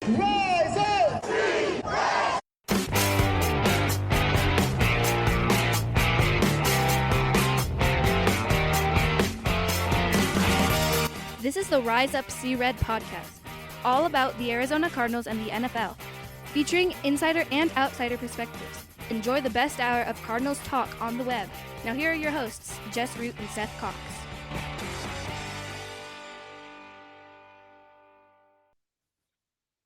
Rise up! This is the Rise Up See Red podcast, all about the Arizona Cardinals and the NFL, featuring insider and outsider perspectives. Enjoy the best hour of Cardinals talk on the web. Now here are your hosts, Jess Root and Seth Cox.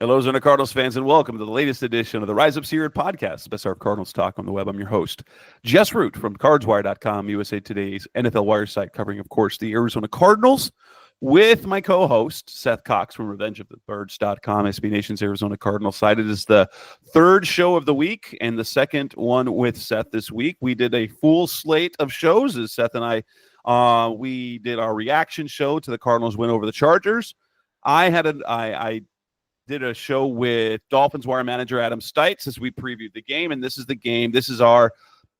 Hello, Arizona Cardinals fans, and welcome to the latest edition of the Rise Up See Red podcast, the best hour of Cardinals talk on the web. I'm your host, Jess Root from CardsWire.com, USA Today's NFL Wire site, covering, of course, the Arizona Cardinals, with my co-host, Seth Cox from RevengeOfTheBirds.com, SB Nation's Arizona Cardinals site. It is the third show of the week and the second one with Seth this week. We did a full slate of shows as Seth and I, we did our reaction show to the Cardinals win over the Chargers. I did a show with Dolphins wire manager Adam Stites as we previewed the game, and this is the game. This is our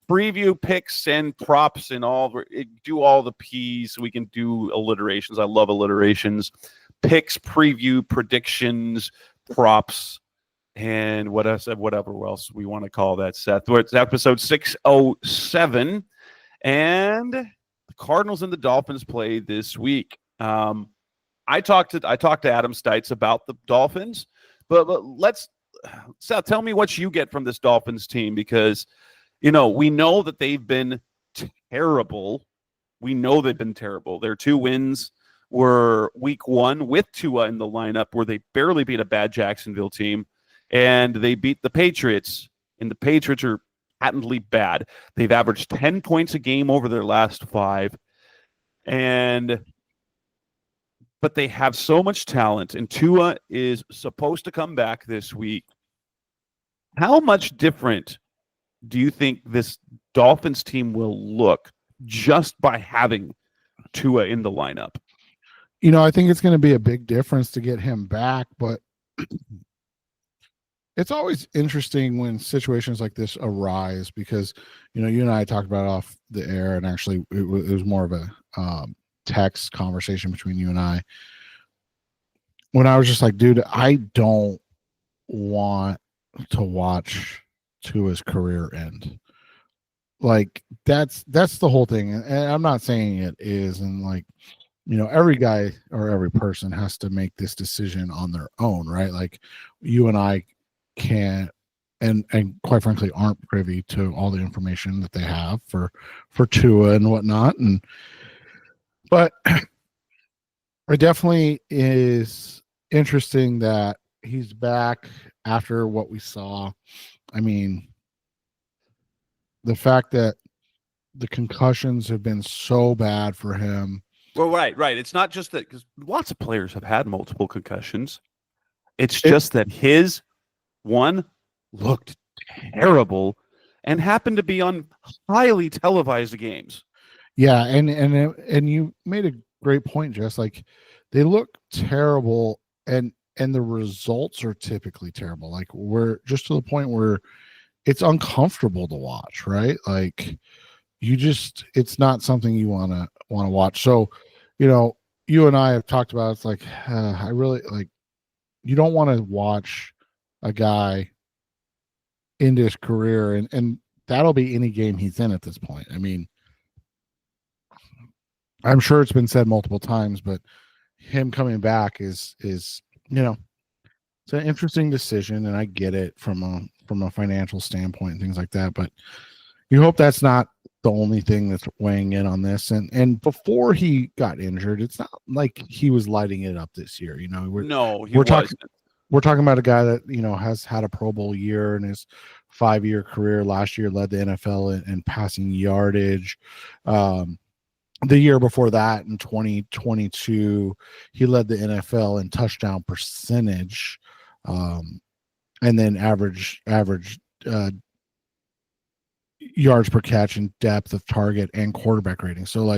preview picks and props and do all the P's so we can do alliterations. I love alliterations. Picks, preview, predictions, props, and whatever else we want to call that, Seth. It's episode 607, and the Cardinals and the Dolphins play this week. I talked to Adam Stites about the Dolphins, but Seth, tell me what you get from this Dolphins team, because we know that they've been terrible. Their two wins were week one with Tua in the lineup, where they barely beat a bad Jacksonville team, and they beat the Patriots, and the Patriots are patently bad. They've averaged 10 points a game over their last 5, but they have so much talent, and Tua is supposed to come back this week. How much different do you think this Dolphins team will look just by having Tua in the lineup? I think it's going to be a big difference to get him back, but it's always interesting when situations like this arise, because, you and I talked about it off the air, and actually it was more of a text conversation between you and I, when I was just like, dude, I don't want to watch Tua's career end. Like, that's the whole thing. And I'm not saying it is, and every guy or every person has to make this decision on their own, right? Like, you and I can't and quite frankly aren't privy to all the information that they have for Tua and whatnot. But it definitely is interesting that he's back after what we saw. I mean, the fact that the concussions have been so bad for him. Well, right. It's not just that, because lots of players have had multiple concussions. It's just that his one looked terrible and happened to be on highly televised games. Yeah, and you made a great point, Jess. Like, they look terrible, and the results are typically terrible. Like, we're just to the point where it's uncomfortable to watch, right? Like, it's not something you want to watch. So, you and I have talked about, it's like, I really you don't want to watch a guy end his career, and that'll be any game he's in at this point. I mean, I'm sure it's been said multiple times, but him coming back is it's an interesting decision, and I get it from a financial standpoint and things like that. But you hope that's not the only thing that's weighing in on this. And before he got injured, it's not like he was lighting it up this year. We're talking about a guy that has had a Pro Bowl year in his 5-year career. Last year led the NFL in passing yardage. The year before that, in 2022, he led the NFL in touchdown percentage, and then average yards per catch and depth of target and quarterback rating. So,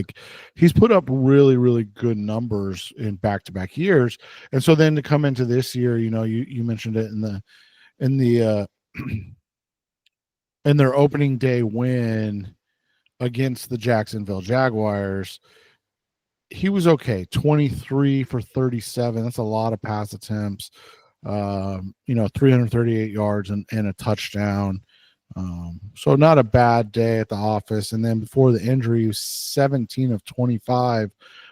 he's put up really, really good numbers in back-to-back years. And so then to come into this year, you mentioned it in their opening day win against the Jacksonville Jaguars, he was okay. 23 for 37. That's a lot of pass attempts. 338 yards and a touchdown. So not a bad day at the office. And then before the injury, he was 17 of 25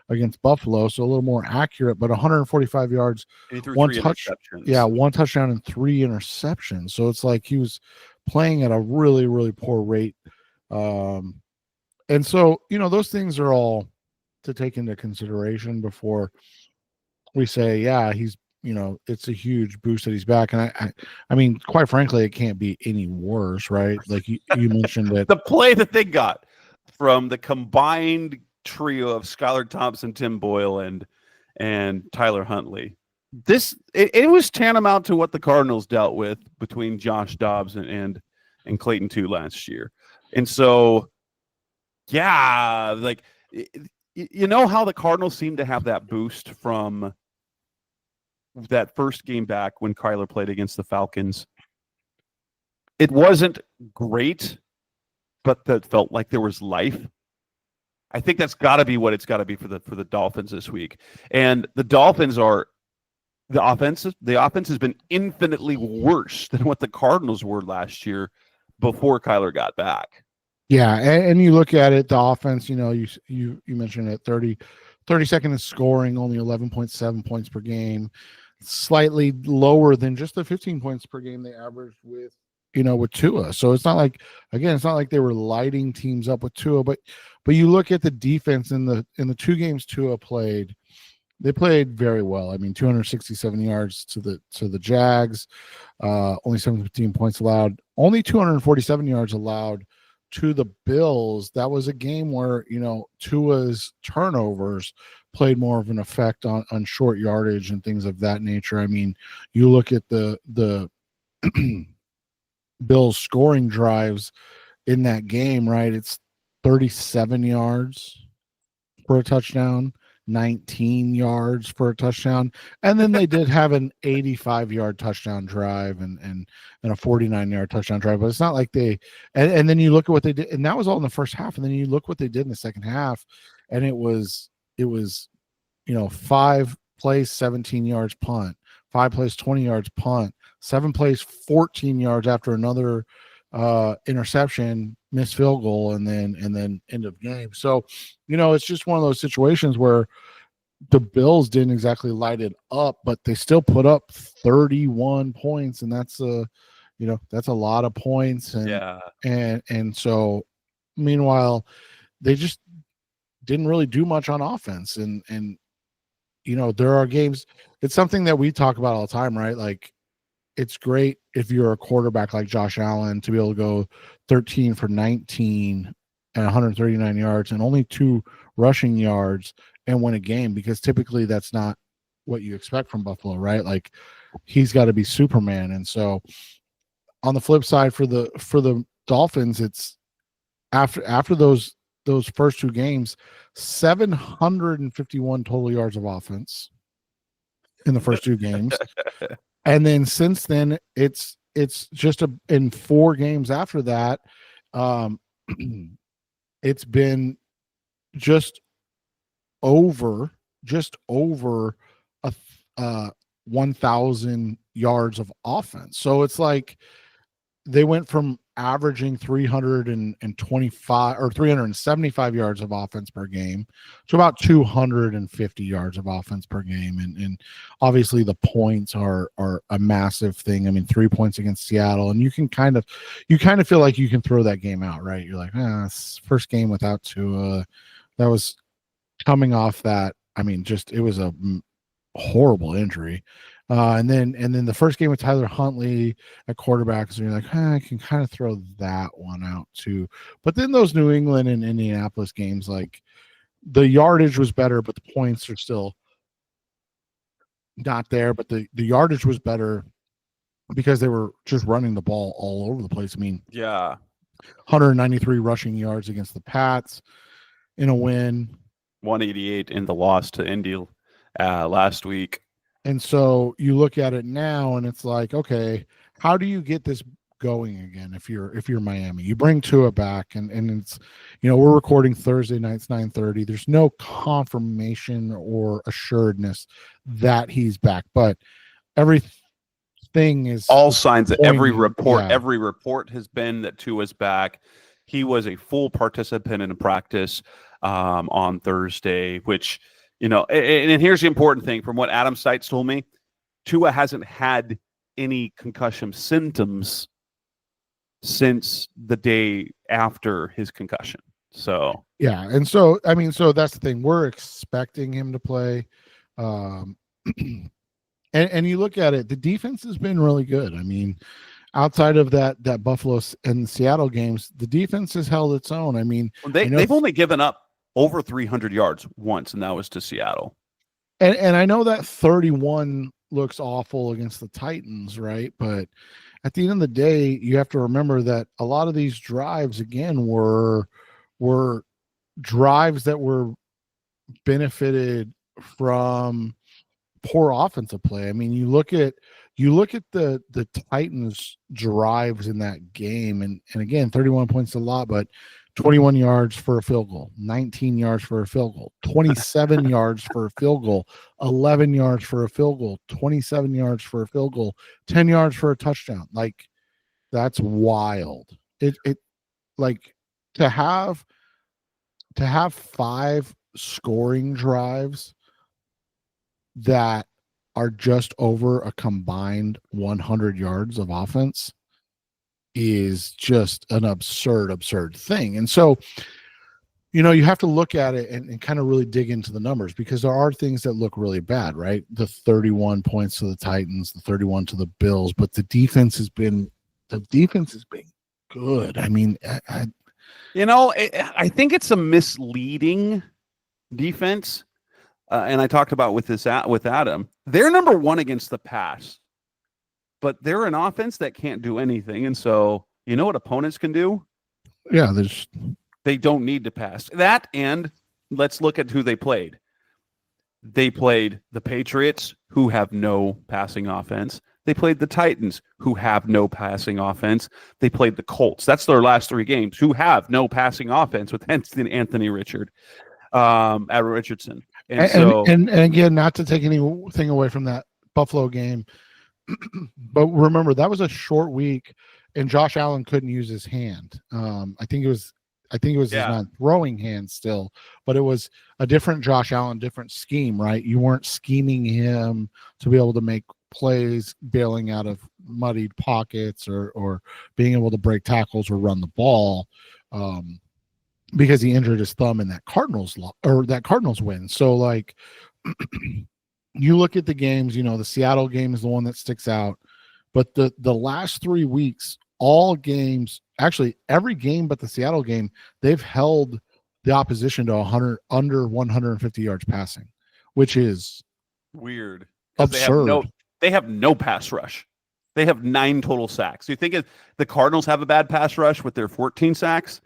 against Buffalo, so a little more accurate, but 145 yards, And he threw one 3 touch, interceptions. one touchdown and 3 interceptions. So it's like he was playing at a really, really poor rate. And so, those things are all to take into consideration before we say, yeah, he's, it's a huge boost that he's back. And I mean, quite frankly, it can't be any worse, right? Like you mentioned that The play that they got from the combined trio of Skylar Thompson, Tim Boyle, and Tyler Huntley. It was tantamount to what the Cardinals dealt with between Josh Dobbs and Clayton Tune last year. And so, yeah, like how the Cardinals seem to have that boost from that first game back when Kyler played against the Falcons. It wasn't great, but that felt like there was life. I think that's got to be what it's got to be for the Dolphins this week. And the Dolphins are the offense has been infinitely worse than what the Cardinals were last year before Kyler got back. Yeah, and you look at it, the offense, you mentioned it, 32nd in scoring, only 11.7 points per game, slightly lower than just the 15 points per game they averaged with Tua. So it's not like they were lighting teams up with Tua, but you look at the defense in the 2 games Tua played, they played very well. I mean, 267 yards to the Jags, only 17 points allowed, only 247 yards allowed to the Bills. That was a game where, Tua's turnovers played more of an effect on short yardage and things of that nature. I mean, you look at the Bills scoring drives in that game, right? It's 37 yards for a touchdown, 19 yards for a touchdown, and then they did have an 85-yard touchdown drive and a 49-yard touchdown drive. But it's not like they and then you look at what they did, and that was all in the first half, and then you look what they did in the second half, and it was 5 plays 17 yards punt, 5 plays 20 yards punt, 7 plays 14 yards after another interception, missed field goal, and then end of game. So it's just one of those situations where the Bills didn't exactly light it up, but they still put up 31 points, and that's a lot of points. And Yeah. And so meanwhile, they just didn't really do much on offense. And there are games, it's something that we talk about all the time, right? Like, it's great if you're a quarterback like Josh Allen to be able to go 13 for 19 and 139 yards and only 2 rushing yards and win a game, because typically that's not what you expect from Buffalo, right? Like, he's got to be Superman. And so on the flip side for the Dolphins, it's after those first 2 games, 751 total yards of offense in the first 2 games. And then since then, it's just in 4 games after that, it's been just over 1,000 yards of offense. So it's like they went from averaging 325 or 375 yards of offense per game to about 250 yards of offense per game. And obviously the points are a massive thing. I mean, 3 points against Seattle, and you kind of feel like you can throw that game out, right? You're like, first game without Tua. That was coming off that. I mean, it was a horrible injury. And then the first game with Tyler Huntley at quarterback, so you're like, I can kind of throw that one out too. But then those New England and Indianapolis games, like, the yardage was better, but the points are still not there. But the yardage was better because they were just running the ball all over the place. I mean, 193 rushing yards against the Pats in a win, 188 in the loss to Indy last week. And so you look at it now and it's like, okay, how do you get this going again? If you're Miami, you bring Tua back, and it's, we're recording Thursday nights, 9:30. There's no confirmation or assuredness that he's back, but everything is all signs. Every pointing, report has been that Tua's back. He was a full participant in practice on Thursday, which, and here's the important thing from what Adam Seitz told me, Tua hasn't had any concussion symptoms since the day after his concussion. So yeah, and so that's the thing. We're expecting him to play, and you look at it, the defense has been really good. I mean, outside of that Buffalo and Seattle games, the defense has held its own. I mean, they've only given up over 300 yards once, and that was to Seattle. And I know that 31 looks awful against the Titans, right? But at the end of the day, you have to remember that a lot of these drives, again, were drives that were benefited from poor offensive play. I mean, you look at the Titans drives in that game, and again, 31 points is a lot, but 21 yards for a field goal, 19 yards for a field goal, 27 yards for a field goal, 11 yards for a field goal, 27 yards for a field goal, 10 yards for a touchdown. Like, that's wild. It like to have 5 scoring drives that are just over a combined 100 yards of offense is just an absurd thing. And so, you have to look at it and kind of really dig into the numbers, because there are things that look really bad, right? The 31 points to the Titans, the 31 to the Bills, but the defense has been good. I mean, I think it's a misleading defense. And I talked about with Adam, they're number 1 against the pass, but they're an offense that can't do anything. And so, you know what opponents can do? Yeah, they don't need to pass that. And let's look at who they played. They played the Patriots, who have no passing offense. They played the Titans, who have no passing offense. They played the Colts. That's their last 3 games, who have no passing offense with Anthony Richardson. And again, not to take anything away from that Buffalo game, but remember, that was a short week, and Josh Allen couldn't use his hand. I think it was his non-throwing hand still, but it was a different Josh Allen, different scheme, right? You weren't scheming him to be able to make plays, bailing out of muddied pockets, or being able to break tackles or run the ball, because he injured his thumb in that Cardinals win. So, like, you look at the games, the Seattle game is the one that sticks out, but the last 3 weeks, all games, actually every game but the Seattle game, they've held the opposition to under 150 yards passing, which is weird. Absurd. They have no pass rush. They have 9 total sacks. You think the Cardinals have a bad pass rush with their 14 sacks?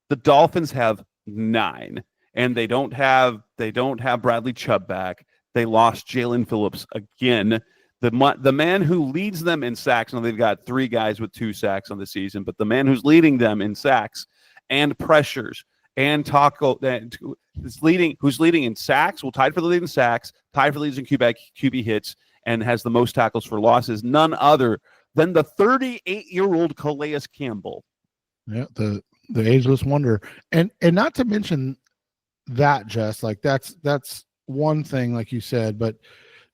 The Dolphins have 9, and they don't have Bradley Chubb back. They lost Jalen Phillips again. The man who leads them in sacks, now they've got 3 guys with 2 sacks on the season, but the man who's leading them in sacks and pressures and who's leading in sacks, tied for the lead in sacks, tied for the lead in QB hits, and has the most tackles for losses, none other than the 38-year-old Calais Campbell. Yeah, the ageless wonder. And not to mention that, Jess, like that's one thing, like you said, but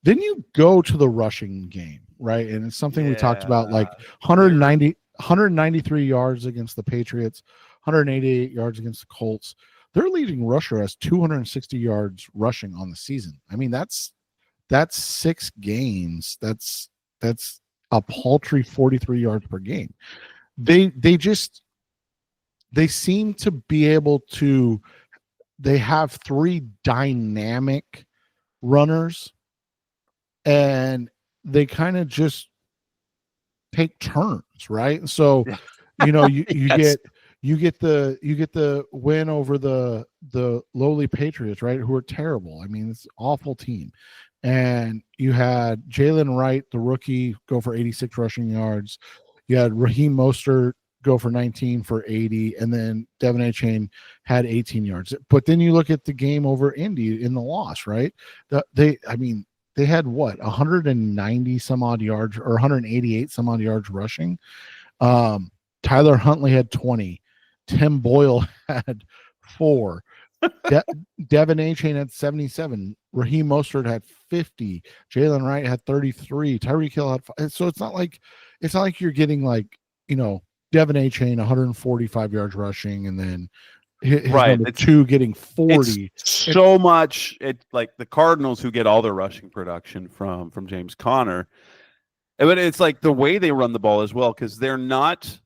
then you go to the rushing game, right? And it's something we talked about, like 193 yards against the Patriots, 188 yards against the Colts. Their leading rusher has 260 yards rushing on the season. I mean, that's 6 games. That's a paltry 43 yards per game. They seem to be able to, they have 3 dynamic runners, and they kind of just take turns, right? And so, you Yes. you get the win over the lowly Patriots, right? Who are terrible. I mean, it's an awful team. And you had Jalen Wright, the rookie, go for 86 rushing yards. You had Raheem Mostert go for 19 for 80, and then Devin Achane had 18 yards. But then you look at the game over Indy in the loss, right? They they had what 190 some odd yards or 188 some odd yards rushing. Tyler Huntley had 20. Tim Boyle had 4. Devin Achane had 77. Raheem Mostert had 50. Jalen Wright had 33. Tyreek Hill had 5. So it's not like you're getting like, Devin Achane 145 yards rushing, and then his number 2 getting 40. So much. It like the Cardinals, who get all their rushing production from James Conner. But it's like the way they run the ball as well, because they're not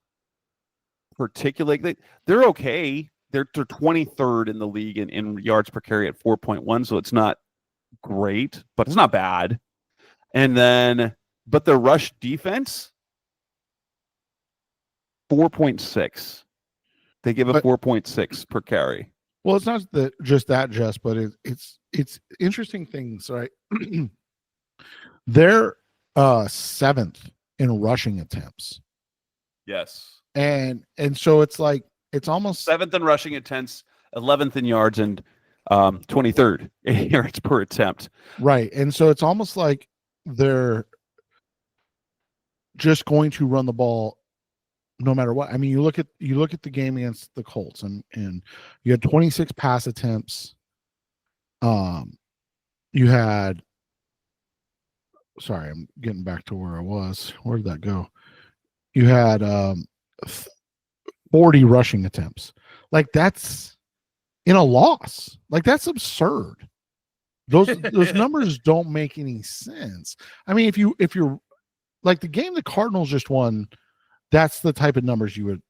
particularly, they're okay. They're 23rd in the league in yards per carry at 4.1, so it's not great, but it's not bad. And then, but the rush defense, 4.6. They give a 4.6 per carry. Well, it's not just that, Jess, but it's interesting things, right? They're 7th in rushing attempts. Yes. And so it's like, it's almost 7th in rushing attempts, 11th in yards, and 23rd in yards per attempt. Right. And so it's almost like they're just going to run the ball no matter what. I mean, you look at the game against the Colts, and you had 26 pass attempts. You had, sorry, I'm getting back to where I was. Where did that go? You had 40 rushing attempts. Like, that's in a loss. Like, that's absurd. Those numbers don't make any sense. I mean, if you're like the game the Cardinals just won, that's the type of numbers you would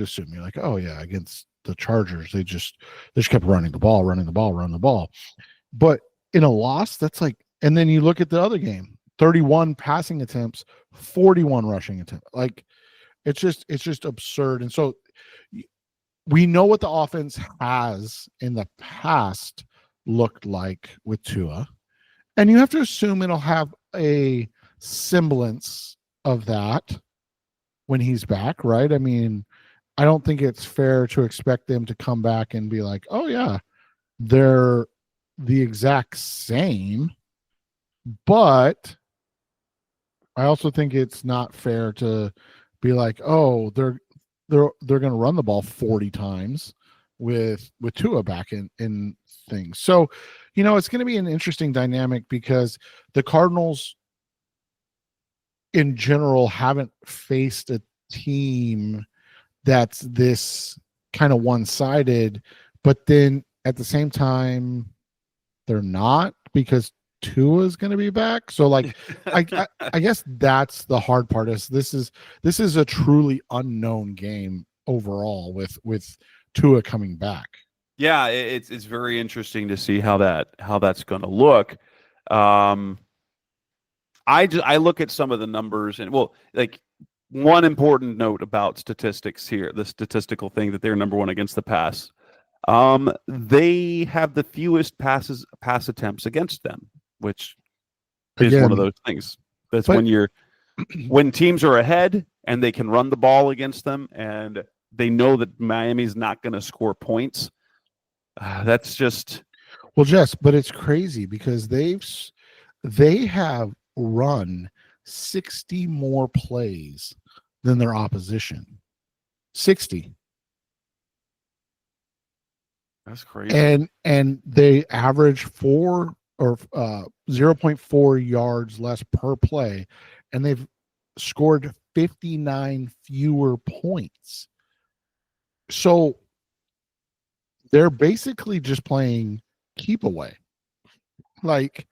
assume. You're like, oh yeah, against the Chargers, they just kept running the ball. But in a loss, that's like, and then you look at the other game, 31 passing attempts, 41 rushing attempts. Like, it's just absurd. And so we know what the offense has in the past looked like with Tua, and you have to assume it'll have a semblance of that when he's back, right? I mean, I don't think it's fair to expect them to come back and be like, oh yeah, they're the exact same. But I also think it's not fair to be like, oh, they're going to run the ball 40 times with Tua back in things. So, it's going to be an interesting dynamic, because the Cardinals in general haven't faced a team that's this kind of one-sided, but then at the same time they're not, because Tua is going to be back. So like, I guess that's the hard part. Is this is a truly unknown game overall with Tua coming back. Yeah, it's very interesting to see how that's going to look. I look at some of the numbers, and like, one important note about statistics here, the statistical thing that they're number 1 against the pass. They have the fewest pass attempts against them, which is one of those things. That's when teams are ahead and they can run the ball against them, and they know that Miami's not going to score points. That's just, well, Jess, but it's crazy because they have run 60 more plays than their opposition. 60. That's crazy. And they average 4 or 0.4 yards less per play, and they've scored 59 fewer points. So they're basically just playing keep away. Like,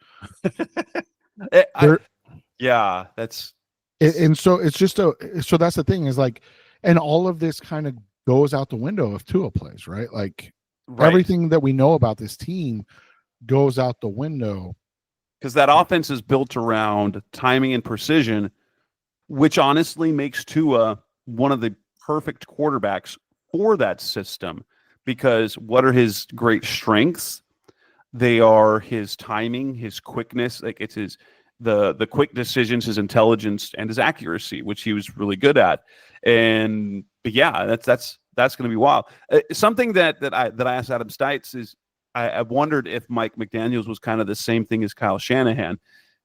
yeah, that's, and so it's just so that's the thing, is like, and all of this kind of goes out the window if Tua plays, right? Like, everything that we know about this team goes out the window, because that offense is built around timing and precision, which honestly makes Tua one of the perfect quarterbacks for that system. Because what are his great strengths? They are his timing, his quickness. Like, it's the quick decisions, his intelligence, and his accuracy, which he was really good at. But yeah, that's going to be wild. Something that I asked Adam Stites is, I wondered if Mike McDaniels was kind of the same thing as Kyle Shanahan.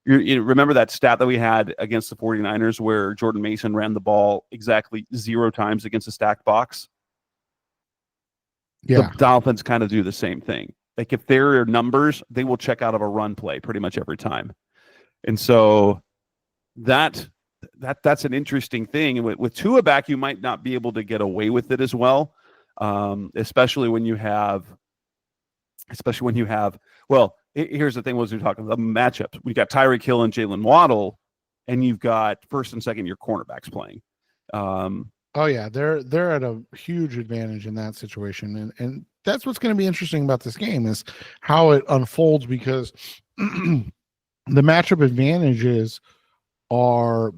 You remember that stat that we had against the 49ers where Jordan Mason ran the ball exactly 0 times against a stacked box? Yeah. The Dolphins kind of do the same thing. Like if there are numbers, they will check out of a run play pretty much every time. And so that's an interesting thing. And with Tua back, you might not be able to get away with it as well, especially when you have. Well, here's the thing: was we're talking about the matchups. We got Tyreek Hill and Jalen Waddle, and you've got first and second year cornerbacks playing. Oh yeah, they're at a huge advantage in that situation, and that's what's going to be interesting about this game is how it unfolds because the matchup advantages are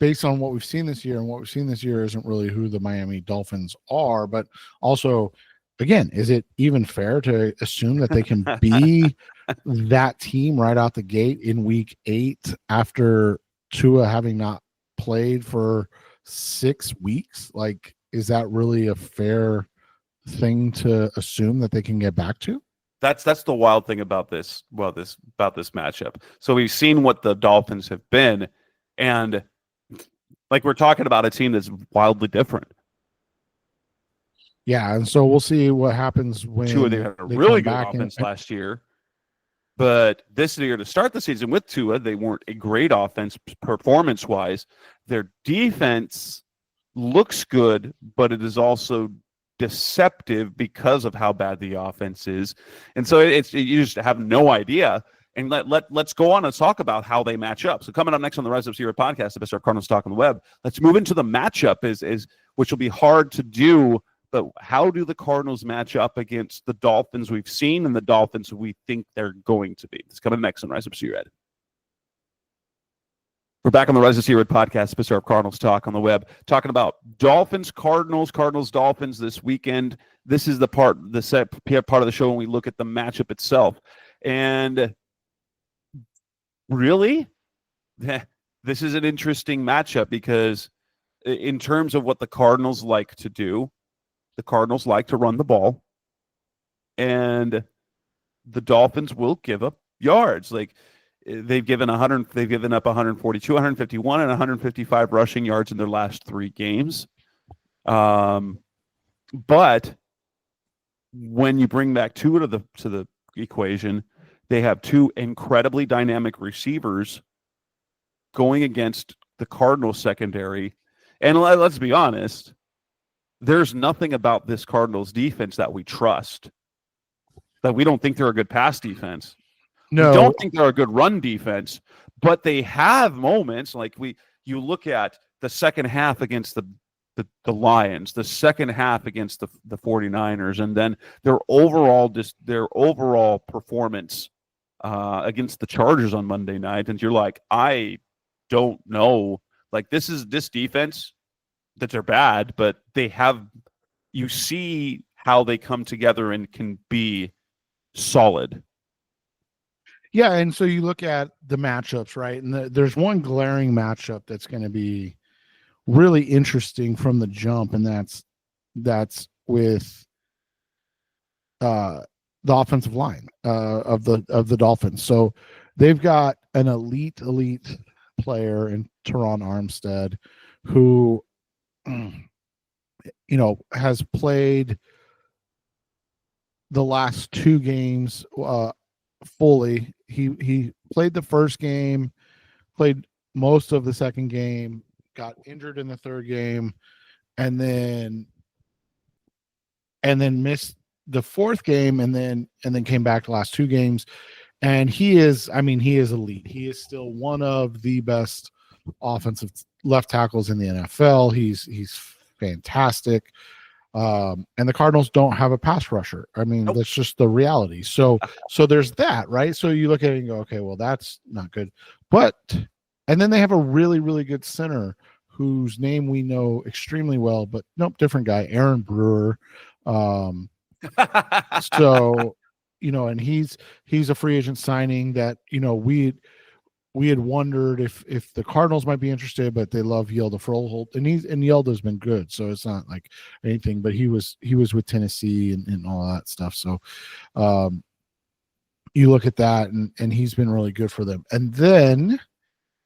based on what we've seen this year, and what we've seen this year isn't really who the Miami Dolphins are, but also, again, is it even fair to assume that they can be that team right out the gate in week 8 after Tua having not played for 6 weeks? Like, is that really a fair thing to assume that they can get back to? That's the wild thing about this matchup. So we've seen what the Dolphins have been, and like we're talking about a team that's wildly different. Yeah, and so we'll see what happens when Tua, they had a really good offense last year, but this year to start the season with Tua, they weren't a great offense performance-wise. Their defense looks good, but it is also deceptive because of how bad the offense is, and so you just have no idea. And let's go on and talk about how they match up. So coming up next on the Rise Up Sierra podcast, the best Cardinals talk on the web. Let's move into the matchup, is which will be hard to do. But how do the Cardinals match up against the Dolphins we've seen and the Dolphins we think they're going to be? It's coming next on Rise Up Sierra. We're back on the Rise of Sierra podcast, Spencer of Cardinals Talk on the web, talking about Dolphins, Cardinals, Dolphins this weekend. This is the part of the show when we look at the matchup itself. And really, this is an interesting matchup because in terms of what the Cardinals like to do, the Cardinals like to run the ball, and the Dolphins will give up yards. Like, they've given up 142, 151, and 155 rushing yards in their last 3 games. But when you bring back Tua to the equation, they have 2 incredibly dynamic receivers going against the Cardinals secondary. And let's be honest, there's nothing about this Cardinals defense that we trust. That we don't think they're a good pass defense. No. We don't think they're a good run defense, but they have moments like you look at the second half against the Lions, the second half against the 49ers, and then their overall performance against the Chargers on Monday night. And you're like, I don't know. Like, this defense, that they're bad, but you see how they come together and can be solid. Yeah, and so you look at the matchups, right? And there's one glaring matchup that's going to be really interesting from the jump, and that's with the offensive line of the Dolphins. So they've got an elite player in Teron Armstead who has played the last 2 games fully. He played the first game, played most of the second game, got injured in the third game, and then missed the fourth game, and then came back the last 2 games. And he is elite. He is still one of the best offensive left tackles in the NFL. He's fantastic. And the Cardinals don't have a pass rusher. I mean, That's just the reality. So there's that, right? So you look at it and go, okay, well, that's not good. And then they have a really, really good center whose name we know extremely well, but nope, different guy, Aaron Brewer. So, and he's a free agent signing that, we had wondered if the Cardinals might be interested, but they love Yelda Froholt, and Yelda's been good, so it's not like anything. But he was with Tennessee and all that stuff. So you look at that, and he's been really good for them. And then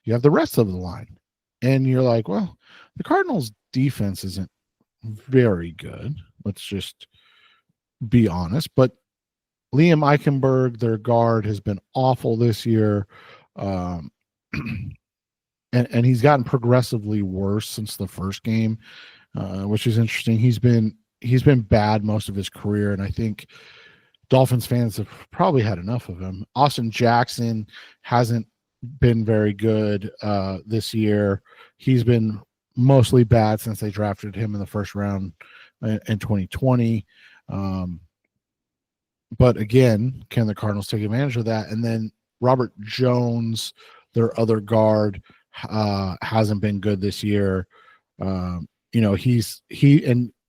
you have the rest of the line, and you're like, well, the Cardinals' defense isn't very good. Let's just be honest. But Liam Eichenberg, their guard, has been awful this year. And he's gotten progressively worse since the first game, which is interesting. He's been bad most of his career, and I think Dolphins fans have probably had enough of him. Austin Jackson hasn't been very good this year. He's been mostly bad since they drafted him in the first round in 2020. But again, can the Cardinals take advantage of that? And then Robert Jones, their other guard, hasn't been good this year. And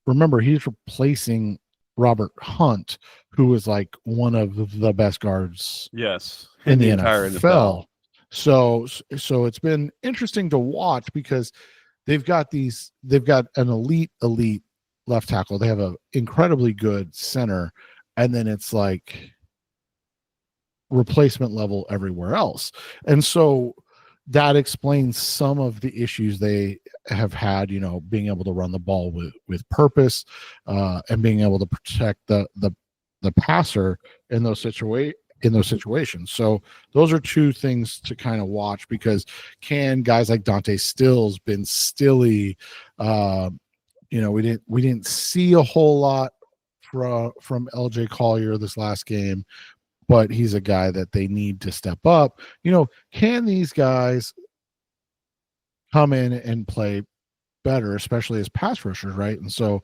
remember, he's replacing Robert Hunt, who was like one of the best guards in the entire NFL. So it's been interesting to watch because they've got an elite left tackle. They have an incredibly good center, and then it's like replacement level everywhere else. And so that explains some of the issues they have had, being able to run the ball with purpose, and being able to protect the passer in those situations. So those are two things to kind of watch, because can guys like Dante Stills, Ben Stilley, we didn't see a whole lot from LJ Collier this last game, but he's a guy that they need to step up. Can these guys come in and play better, especially as pass rushers, right? And so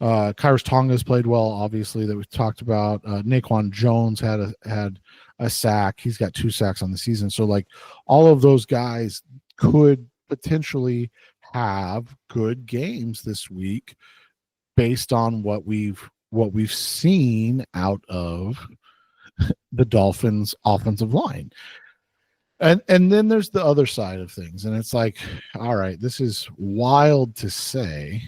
Kyrus Tonga's played well, obviously, that we talked about. Naquan Jones had a sack. He's got 2 sacks on the season. So like all of those guys could potentially have good games this week based on what we've seen out of the Dolphins offensive line. And then there's the other side of things, and it's like, all right, this is wild to say,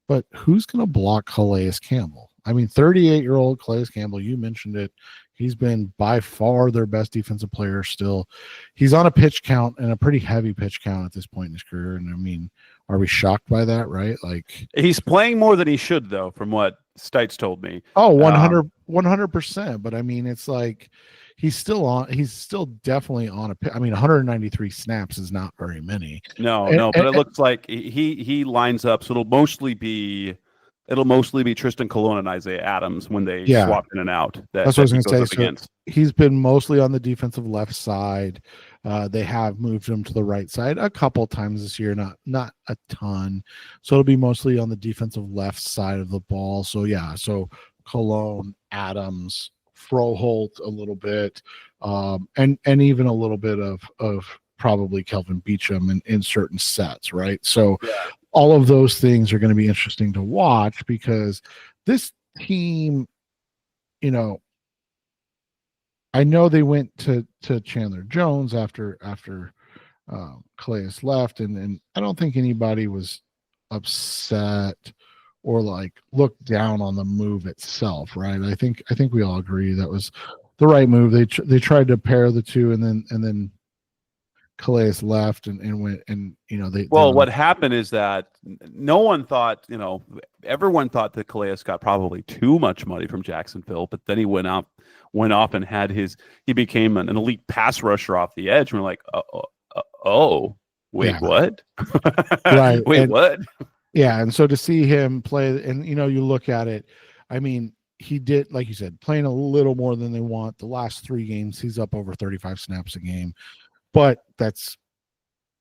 but who's going to block Calais Campbell? I mean, 38-year-old Calais Campbell, you mentioned it. He's been by far their best defensive player still. He's on a pitch count, and a pretty heavy pitch count at this point in his career. And I mean, are we shocked by that, right? Like, he's playing more than he should, though, from what Stites told me. Oh, 100%. But I mean, it's like he's still definitely on I mean, 193 snaps is not very many. No, but it looks like he lines up. So it'll mostly be Tristan Colon and Isaiah Adams when they swap in and out. That's what I was going to say. So he's been mostly on the defensive left side. They have moved him to the right side a couple times this year, not a ton. So it'll be mostly on the defensive left side of the ball. So so Colon, Adams, Froholt a little bit, and even a little bit of probably Kelvin Beachum in certain sets, right? So all of those things are going to be interesting to watch, because this team, I know they went to Chandler Jones after Calais left, and I don't think anybody was upset or like looked down on the move itself, right? I think we all agree that was the right move. They tried to pair the two, and then Calais left and went, and what happened is that no one thought, everyone thought that Calais got probably too much money from Jacksonville, but then he went off and he became an elite pass rusher off the edge. And we're like, what? Right. What? Yeah. And so to see him play, and you look at it, I mean, he did, like you said, playing a little more than they want. The last 3 games, he's up over 35 snaps a game. But that's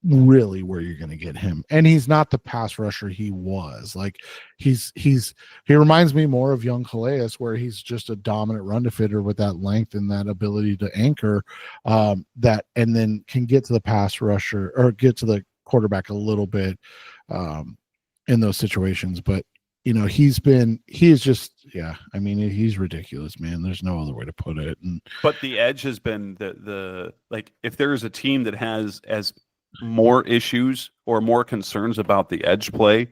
really where you're going to get him. And he's not the pass rusher he was. Like he reminds me more of young Calais, where he's just a dominant run defender with that length and that ability to anchor that, and then can get to the pass rusher or get to the quarterback a little bit in those situations. But he is just, yeah. I mean, he's ridiculous, man. There's no other way to put it. But the edge has been the like, if there is a team that has as more issues or more concerns about the edge play,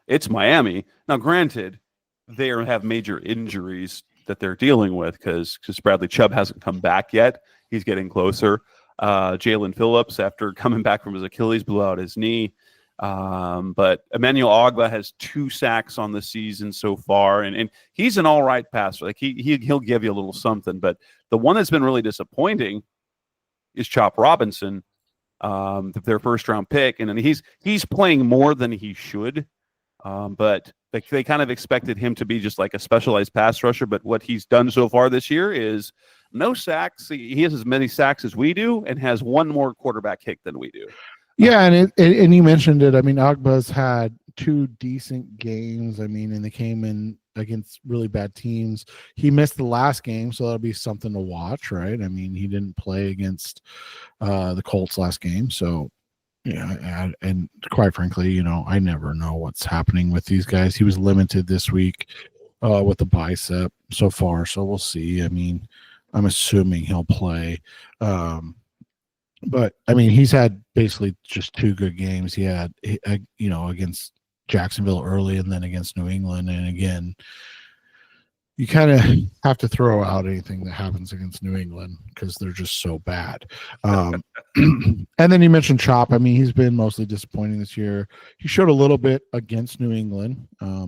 it's Miami. Now, granted, they have major injuries that they're dealing with because Bradley Chubb hasn't come back yet. He's getting closer. Jalen Phillips, after coming back from his Achilles, blew out his knee. But Emmanuel Ogba has 2 sacks on the season so far, and he's an all right passer. Like he'll give you a little something. But the one that's been really disappointing is Chop Robinson, their first round pick, and then he's playing more than he should. But they kind of expected him to be just like a specialized pass rusher. But what he's done so far this year is no sacks. He has as many sacks as we do, and has 1 more quarterback hit than we do. Yeah, and you mentioned it. I mean, Ogba's had 2 decent games. I mean, and they came in against really bad teams. He missed the last game, so that'll be something to watch, right? I mean, he didn't play against the Colts last game, so yeah. And quite frankly, I never know what's happening with these guys. He was limited this week with the bicep so far, so we'll see. I mean, I'm assuming he'll play. But I mean, he's had basically just 2 good games. He had, against Jacksonville early, and then against New England. And again, you kind of have to throw out anything that happens against New England because they're just so bad. And then you mentioned Chop. I mean, he's been mostly disappointing this year. He showed a little bit against New England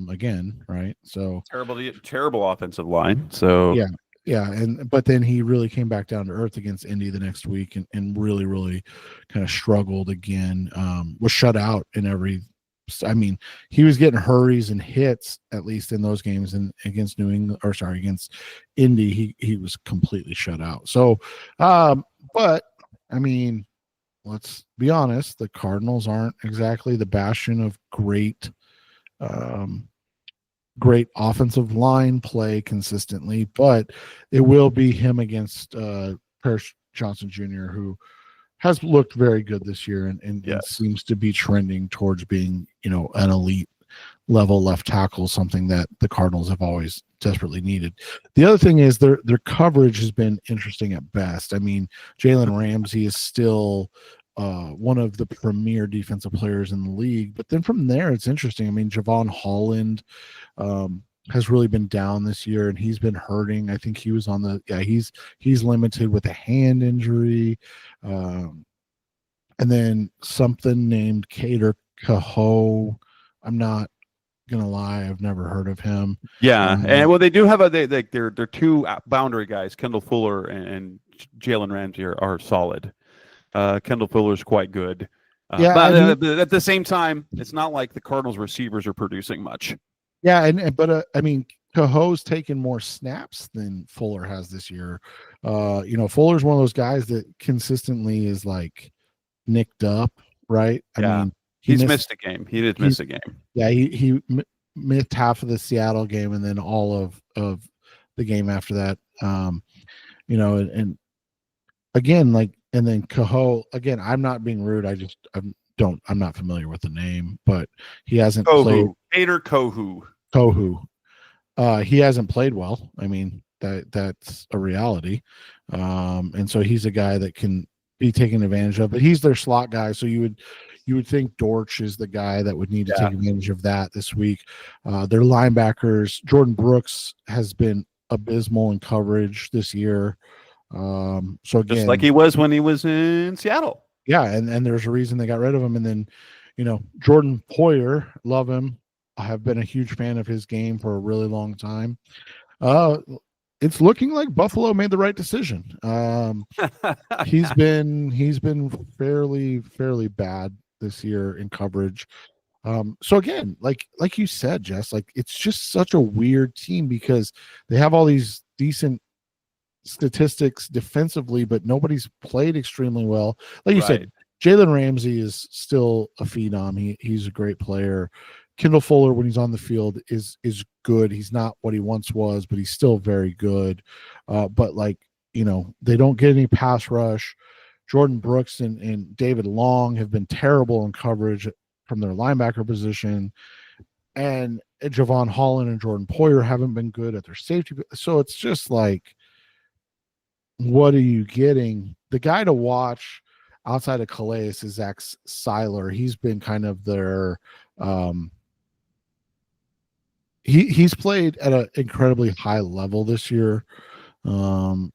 again, right? So terrible offensive line. So yeah, but then he really came back down to earth against Indy the next week and really, really kind of struggled again. Was shut out in every. I mean, he was getting hurries and hits at least in those games, and against against Indy, he was completely shut out. So, but I mean, let's be honest, the Cardinals aren't exactly the bastion of great offensive line play consistently, but it will be him against Paris Johnson Jr., who has looked very good this year and seems to be trending towards being, an elite level left tackle, something that the Cardinals have always desperately needed. The other thing is their coverage has been interesting at best. I mean, Jalen Ramsey is still one of the premier defensive players in the league, but then from there, it's interesting. I mean, Javon Holland has really been down this year, and he's been hurting. I think he was on he's limited with a hand injury. And then something named Cater Cahoe. I'm not gonna lie, I've never heard of him. Yeah, and they do have they're 2 boundary guys, Kendall Fuller and Jalen Ramsey are solid. Kendall Fuller is quite good. But at the same time, it's not like the Cardinals receivers are producing much. Yeah, but I mean, Cahoe's taken more snaps than Fuller has this year. Fuller's one of those guys that consistently is like nicked up, right? I mean, he's missed a game. He did miss a game. Yeah, he missed half of the Seattle game and then all of the game after that. And again, and then Cahoe, again, I'm not being rude. I'm not familiar with the name, but he hasn't played. Cater Kohu. He hasn't played well. I mean, that's a reality. And so he's a guy that can be taken advantage of, but he's their slot guy. So you would think Dortch is the guy that would need to take advantage of that this week. Their linebackers, Jordan Brooks has been abysmal in coverage this year. So again, just like he was when he was in Seattle. Yeah, and there's a reason they got rid of him. And then, Jordan Poyer, love him. I have been a huge fan of his game for a really long time. It's looking like Buffalo made the right decision. He's been fairly bad this year in coverage. So again, like you said, Jess, it's just such a weird team because they have all these decent statistics defensively, but nobody's played extremely well. Like you said, Jalen Ramsey is still a phenom. He's a great player. Kendall Fuller, when he's on the field, is good. He's not what he once was, but he's still very good. But they don't get any pass rush. Jordan Brooks and David Long have been terrible in coverage from their linebacker position. and Javon Holland and Jordan Poyer haven't been good at their safety. So it's just like, what are you getting? The guy to watch outside of Calais is Zach Seiler. He's been kind of their he's played at an incredibly high level this year. And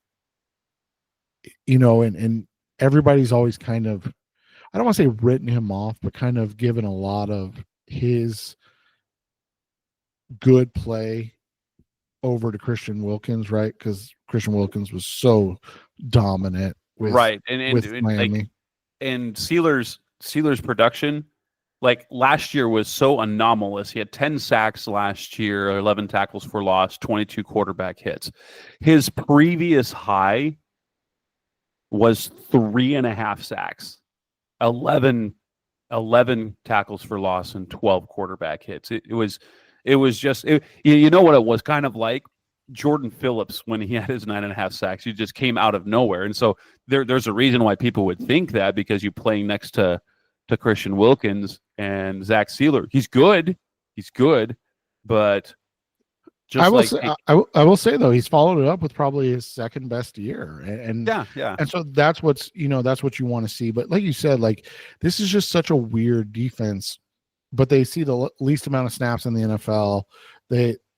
everybody's always kind of, I don't want to say written him off, but kind of given a lot of his good play over to Christian Wilkins, right? Because Christian Wilkins was so dominant with Miami. And Sealer's production, like last year, was so anomalous. He had 10 sacks last year, 11 tackles for loss, 22 quarterback hits. His previous high was 3.5 sacks, 11 tackles for loss, and 12 quarterback hits. It was just, you know what it was kind of like? Jordan Phillips when he had his 9.5 sacks. He just came out of nowhere. And so there's a reason why people would think that, because you're playing next to Christian Wilkins and Zach Seiler. He's good, but just I will say though, he's followed it up with probably his second best year, and and so that's what you want to see. But like you said, like this is just such a weird defense, but they see the least amount of snaps in the NFL.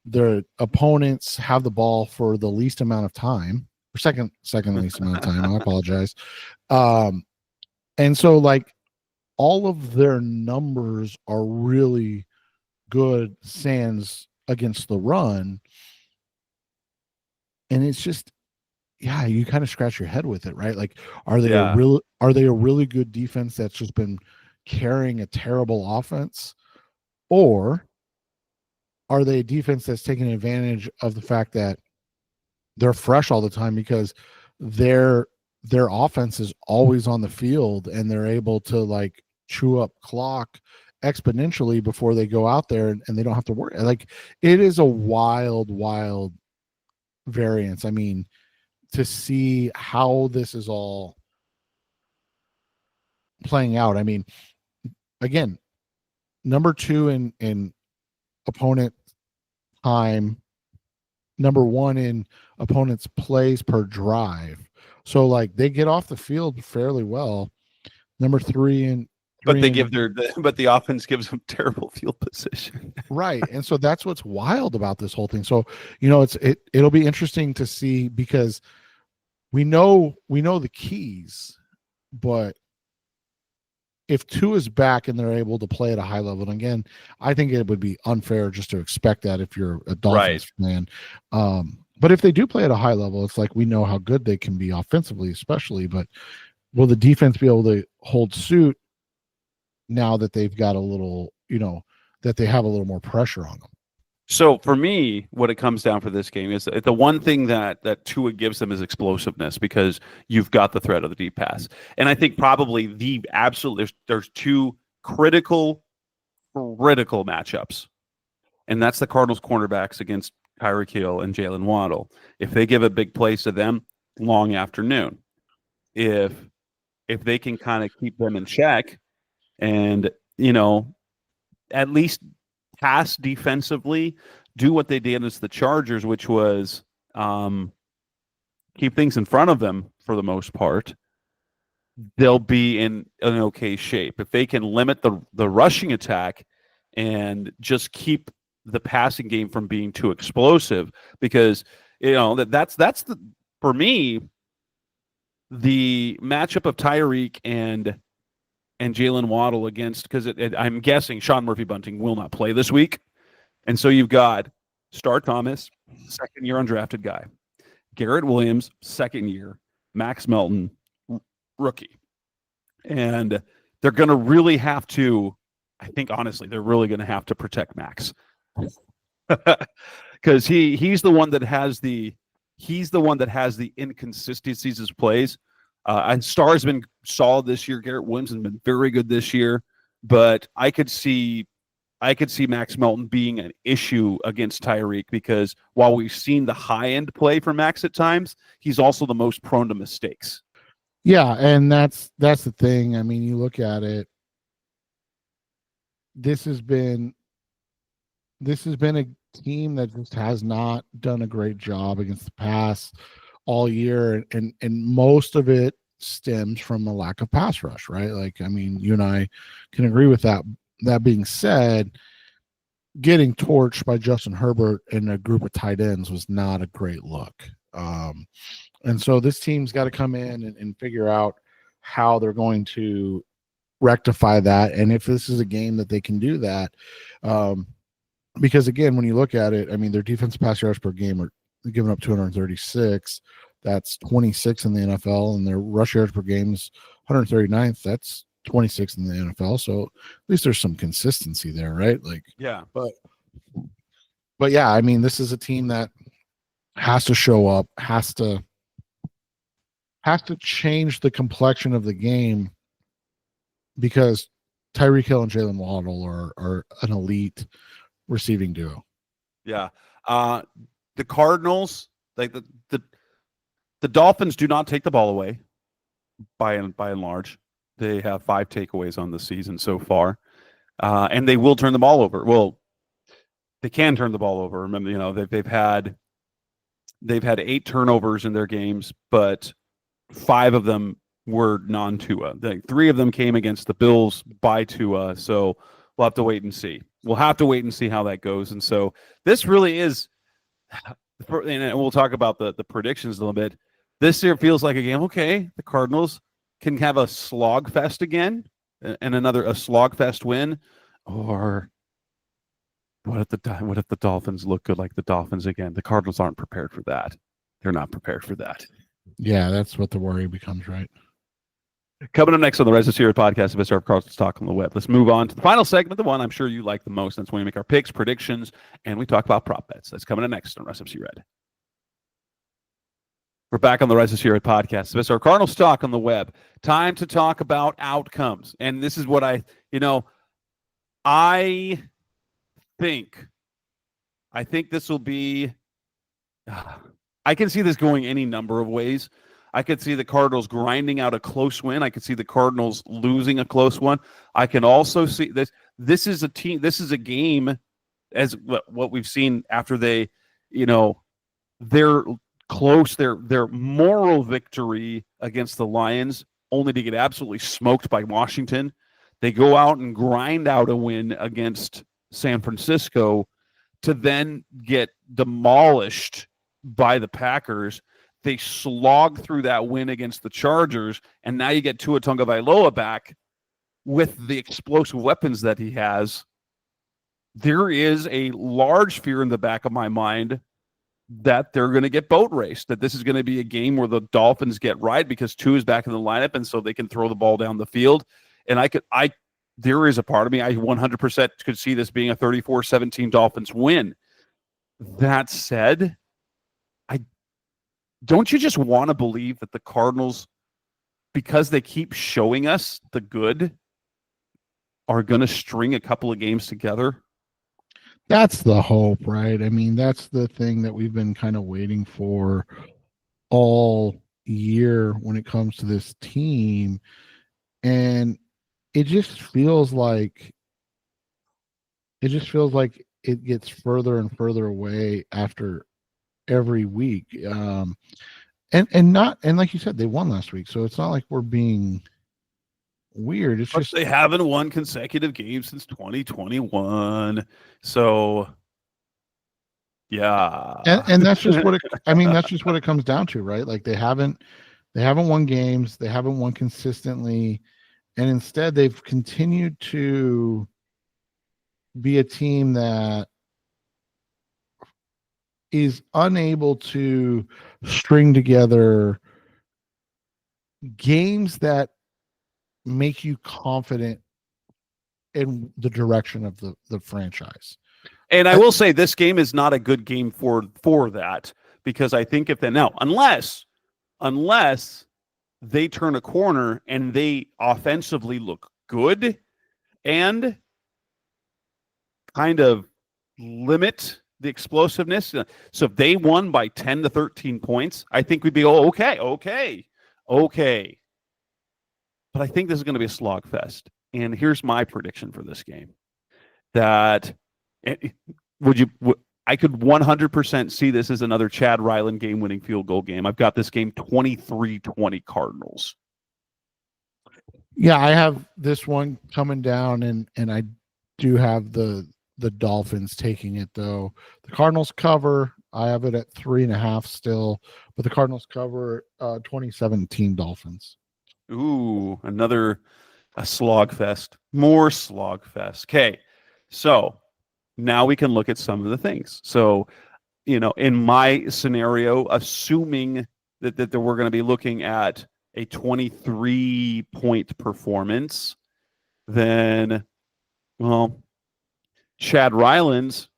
Their opponents have the ball for the least amount of time, or second least amount of time. I apologize. And so like all of their numbers are really good sans against the run. And it's just, you kind of scratch your head with it, right? Like, are they a really good defense that's just been carrying a terrible offense, or are they a defense that's taking advantage of the fact that they're fresh all the time because their offense is always on the field and they're able to like chew up clock exponentially before they go out there and they don't have to worry. Like, it is a wild variance. I mean, to see how this is all playing out. I mean, again, number 2 in opponent time, number 1 in opponent's plays per drive. So like they get off the field fairly well. Number 3 but the offense gives them terrible field position. Right. And so that's what's wild about this whole thing. So, it'll be interesting to see, because we know the keys, but if Tua is back and they're able to play at a high level, and again, I think it would be unfair just to expect that if you're a Dolphins fan. But if they do play at a high level, it's like we know how good they can be offensively, especially. But will the defense be able to hold suit now that they've got a little, that they have a little more pressure on them? So for me, what it comes down for this game is that the one thing that Tua gives them is explosiveness, because you've got the threat of the deep pass. And I think probably there's 2 critical matchups. And that's the Cardinals cornerbacks against Tyreek Hill and Jalen Waddle. If they give a big place to them, long afternoon. If they can kind of keep them in check and, at least pass defensively, do what they did as the Chargers, which was keep things in front of them for the most part, they'll be in an okay shape. If they can limit the rushing attack and just keep the passing game from being too explosive, because that's for me, the matchup of Tyreek and Jalen Waddle against, because I'm guessing Sean Murphy-Bunting will not play this week. And so you've got Star Thomas, second-year undrafted guy. Garrett Williams, second year. Max Melton, rookie. And they're going to really have to, I think, honestly, they're really going to have to protect Max. Because he's the one that has the inconsistencies as plays. And Starr's been solid this year. Garrett Williams has been very good this year, but I could see Max Melton being an issue against Tyreek, because while we've seen the high end play for Max at times, he's also the most prone to mistakes. Yeah, and that's the thing. I mean, you look at it. This has been this has been a team that just has not done a great job against the pass all year, and most of it stems from a lack of pass rush, right? Like, I mean, you and I can agree with that. That being said, getting torched by Justin Herbert and a group of tight ends was not a great look. And so this team's got to come in and figure out how they're going to rectify that, and if this is a game that they can do that. Because again, when you look at it, I mean, their defensive pass yards per game are giving up 236. That's 26 in the NFL, and their rush yards per game is 139th. That's 26 in the NFL. So at least there's some consistency there, right? Like, Yeah. But yeah, I mean, this is a team that has to show up, has to change the complexion of the game, because Tyreek Hill and Jalen Waddle are an elite receiving duo. Yeah. The Cardinals, like the Dolphins do not take the ball away by and large. They have 5 takeaways on the season so far. And they will turn the ball over. Well, they can turn the ball over. Remember, you know, they've had 8 turnovers in their games, but 5 of them were non-Tua. 3 of them came against the Bills by Tua. So we'll have to wait and see. We'll have to wait and see how that goes. And so this really is, and we'll talk about the predictions a little bit. This year feels like a game. Okay, the Cardinals can have a slog fest again, and a slogfest win, or what if the Dolphins look good like the Dolphins again? The Cardinals aren't prepared for that. They're not prepared for that. Yeah, that's what the worry becomes, right? Coming up next on the Rise of Sierra podcast of SR Cardinals Talk on the Web. Let's move on to the final segment, the one I'm sure you like the most. That's when we make our picks, predictions, and we talk about prop bets. That's coming up next on Rise of Sierra. We're back on the Rise of Sierra podcast of SR Cardinals Talk on the Web. Time to talk about outcomes. And this is what I think this will be, I can see this going any number of ways. I could see the Cardinals grinding out a close win. I could see the Cardinals losing a close one. I can also see this. This is a game, as what we've seen after they, they're close. Their moral victory against the Lions, only to get absolutely smoked by Washington. They go out and grind out a win against San Francisco to then get demolished by the Packers. They slog through that win against the Chargers, and now you get Tua Tagovailoa back with the explosive weapons that he has. There is a large fear in the back of my mind that they're going to get boat raced, that this is going to be a game where the Dolphins get right because Tua is back in the lineup, and so they can throw the ball down the field. And there is a part of me, I 100% could see this being a 34-17 Dolphins win. That said, don't you just want to believe that the Cardinals, because they keep showing us the good, are going to string a couple of games together? That's the hope, right? I mean, that's the thing that we've been kind of waiting for all year when it comes to this team. And it just feels like it gets further and further away after every week. And like you said, they won last week, so it's not like we're being weird. It's just they haven't won consecutive games since 2021. So yeah. And that's just what that's just what it comes down to, right? Like they haven't won games, they haven't won consistently, and instead they've continued to be a team that is unable to string together games that make you confident in the direction of the franchise. And I will say this game is not a good game for that, because I think unless they turn a corner and they offensively look good and kind of limit the explosiveness. So if they won by 10 to 13 points, I think we'd be okay. But I think this is going to be a slog fest. And here's my prediction for this game. That I could 100% see this as another Chad Ryland game-winning field goal game. I've got this game 23-20 Cardinals. Yeah, I have this one coming down, and I do have the Dolphins taking it, though. The Cardinals cover. I have it at 3.5 still, but the Cardinals cover 2017 Dolphins. Ooh, a slogfest. More slogfest. Okay, so now we can look at some of the things. So, in my scenario, assuming that we're going to be looking at a 23-point performance, then, well, Chad Ryland's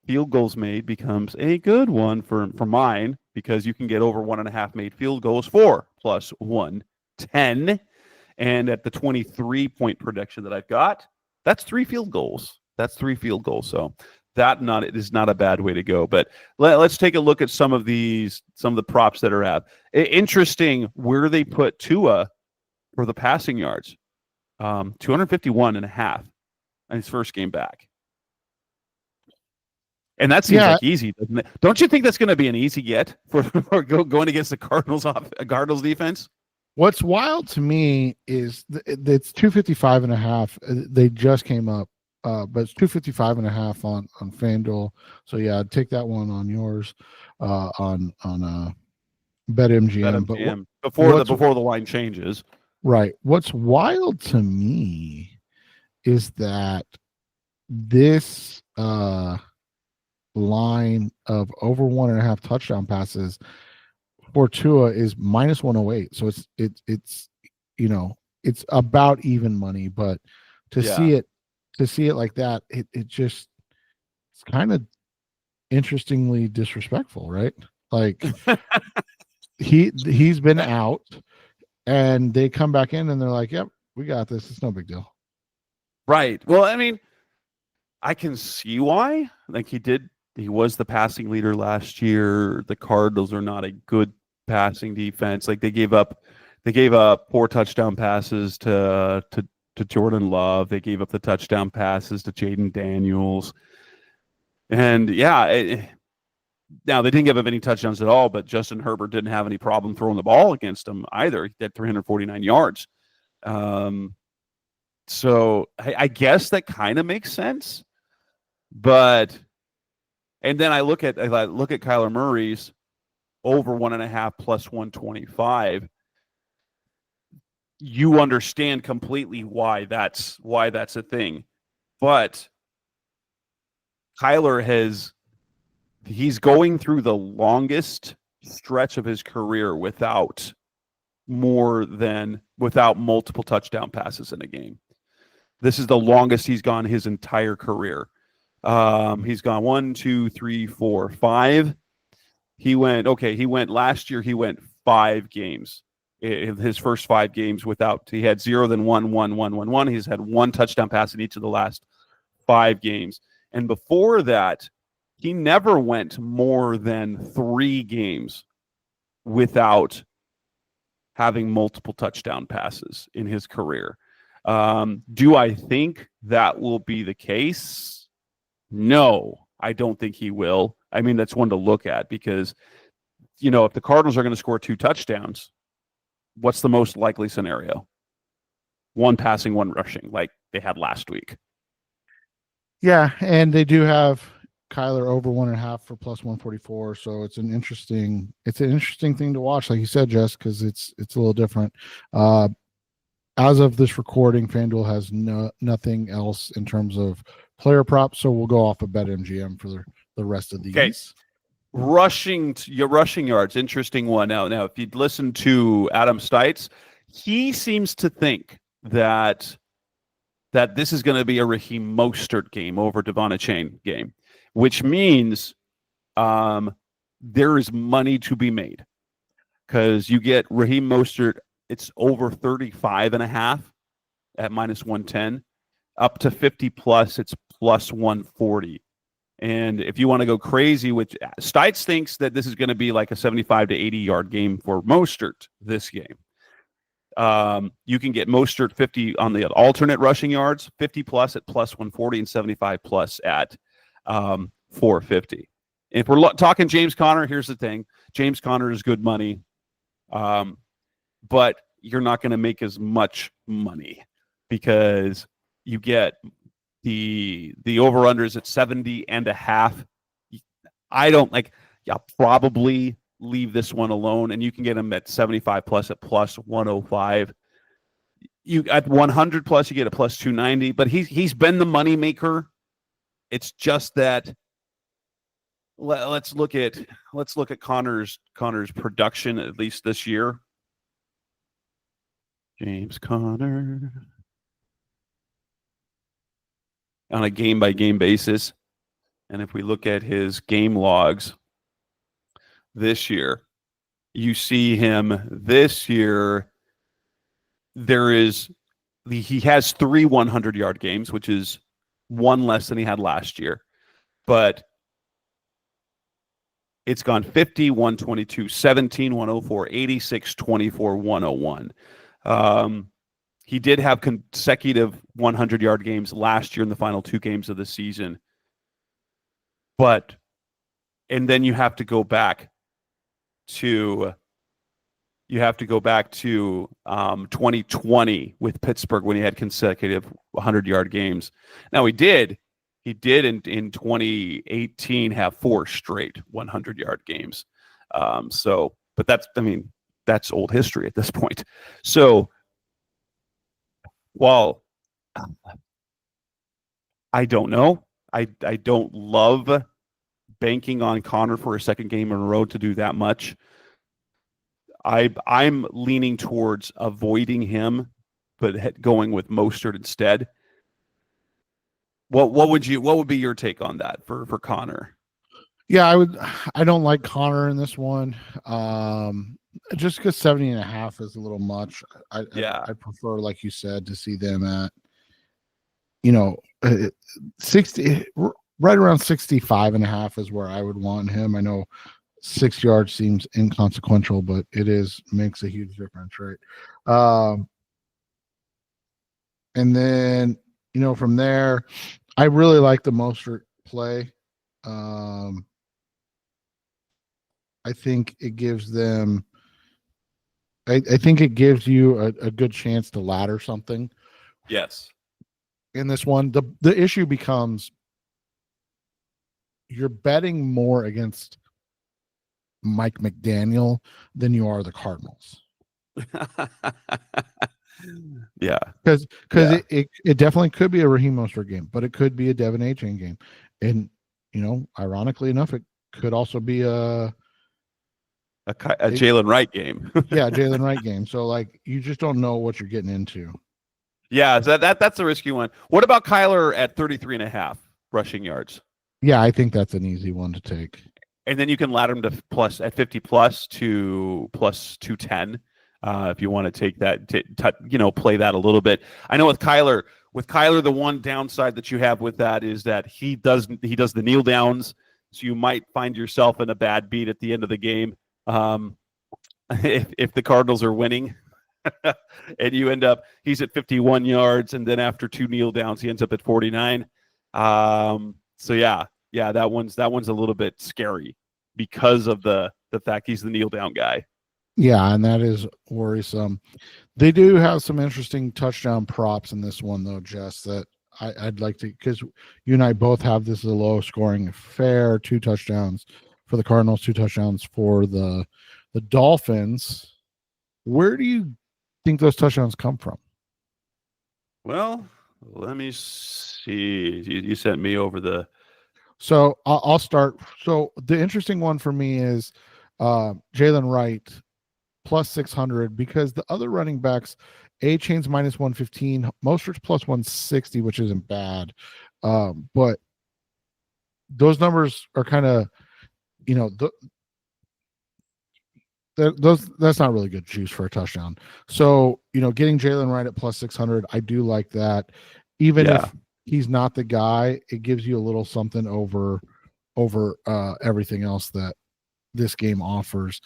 field goals made becomes a good one for mine, because you can get over 1.5 made field goals for plus 110. And at the 23-point prediction that I've got, that's 3 field goals. So it is not a bad way to go. But let's take a look at some of the props that are out. Interesting where they put Tua for the passing yards. 251.5 in his first game back. And that seems like easy, doesn't it? Don't you think that's going to be an easy get for going against the Cardinals defense? What's wild to me is it's 255.5. They just came up, but it's 255.5 on FanDuel. So yeah, I'd take that one on yours, on BetMGM. But before the line changes, right? What's wild to me is that this line of over 1.5 touchdown passes for Tua is minus 108. So it's it's about even money, but to see it like that, it's kind of interestingly disrespectful, right? Like he's been out, and they come back in and they're like, "Yep, we got this. It's no big deal." Right. Well, I mean, I can see why. Like he was the passing leader last year. The Cardinals are not a good passing defense. Like they gave up 4 touchdown passes to Jordan Love. They gave up the touchdown passes to Jaden Daniels. And now they didn't give up any touchdowns at all, but Justin Herbert didn't have any problem throwing the ball against them either. He had 349 yards. So I guess that kind of makes sense. And then I look at Kyler Murray's over 1.5 plus 125. You understand completely why that's a thing. But Kyler he's going through the longest stretch of his career without multiple touchdown passes in a game. This is the longest he's gone his entire career. He's gone 1, 2, 3, 4, 5. He went last year. He went 5 games. His first 5 games he had 0, then 1, 1, 1, 1, 1. He's had 1 touchdown pass in each of the last 5 games. And before that, he never went more than 3 games without having multiple touchdown passes in his career. Do I think that will be the case? No, I don't think he will. I mean, that's one to look at because, if the Cardinals are going to score 2 touchdowns, what's the most likely scenario? 1 passing, 1 rushing, like they had last week. Yeah, and they do have Kyler over 1.5 for plus 144. So it's an interesting thing to watch, like you said, Jess, because it's a little different. As of this recording, FanDuel has nothing else in terms of player props, so we'll go off of BetMGM for the rest of these. Okay. Rushing yards, interesting one. Now, if you'd listen to Adam Stites, he seems to think that this is going to be a Raheem Mostert game over Devon Achane game, which means there is money to be made because you get Raheem Mostert. It's over 35.5 at minus 110, up to 50 plus. It's plus 140. And if you want to go crazy, which Stites thinks that this is going to be like a 75 to 80 yard game for Mostert this game. You can get Mostert 50 on the alternate rushing yards, 50 plus at plus 140 and 75 plus at 450. If we're talking James Conner, here's the thing. James Conner is good money, but you're not going to make as much money because you get the over-unders at 70.5. I don't like. I'll probably leave this one alone, and you can get him at 75 plus at plus 105. You at 100 plus, you get a plus 290. But he's been the money maker. It's just that. Let's look at Connor's production at least this year. James Conner on a game-by-game basis. And if we look at his game logs this year, you see him this year. He has 3 100-yard games, which is one less than he had last year. But it's gone 50, 122, 17, 104, 86, 24, 101. He did have consecutive 100-yard games last year in the final 2 games of the season. And then you have to go back to 2020 with Pittsburgh when he had consecutive 100-yard games. Now he did in 2018 have 4 straight 100-yard games. But that's old history at this point. So while I don't know, I don't love banking on Connor for a second game in a row to do that much. I'm leaning towards avoiding him, but going with Mostert instead. What would be your take on that for Connor? Yeah, I don't like Connor in this one. Just because 70.5 is a little much. I prefer, like you said, to see them at 60, right around 65.5 is where I would want him. I know 6 yards seems inconsequential, but makes a huge difference, right? And then from there, I really like the Mostert play. I think it gives them. I think it gives you a good chance to ladder something. Yes. In this one, the issue becomes you're betting more against Mike McDaniel than you are the Cardinals. Yeah. Because it definitely could be a Raheem Mostert game, but it could be a Devin Achane game. And, ironically enough, it could also be a Jalen Wright game. Yeah, Jalen Wright game. So, you just don't know what you're getting into. Yeah, that's a risky one. What about Kyler at 33.5 rushing yards? Yeah, I think that's an easy one to take. And then you can ladder him to plus at 50 plus to plus 210 if you want to take that, play that a little bit. I know with Kyler, the one downside that you have with that is that he does the kneel downs, so you might find yourself in a bad beat at the end of the game if the Cardinals are winning. And you end up, he's at 51 yards, and then after 2 kneel downs, he ends up at 49. So that one's a little bit scary because of the fact he's the kneel down guy. Yeah, and that is worrisome. They do have some interesting touchdown props in this one, though, Jess, that I'd like to, because you and I both have this as a low scoring affair. 2 touchdowns for the Cardinals, 2 touchdowns for the Dolphins. Where do you think those touchdowns come from? Well, let me see. You sent me over the. So I'll start. So the interesting one for me is Jalen Wright plus 600, because the other running backs, Achane's minus 115, Mostert's plus 160, which isn't bad. But those numbers are kind of, that's not really good juice for a touchdown. So, getting Jalen Wright at plus 600, I do like that. Even if he's not the guy, it gives you a little something over everything else that this game offers.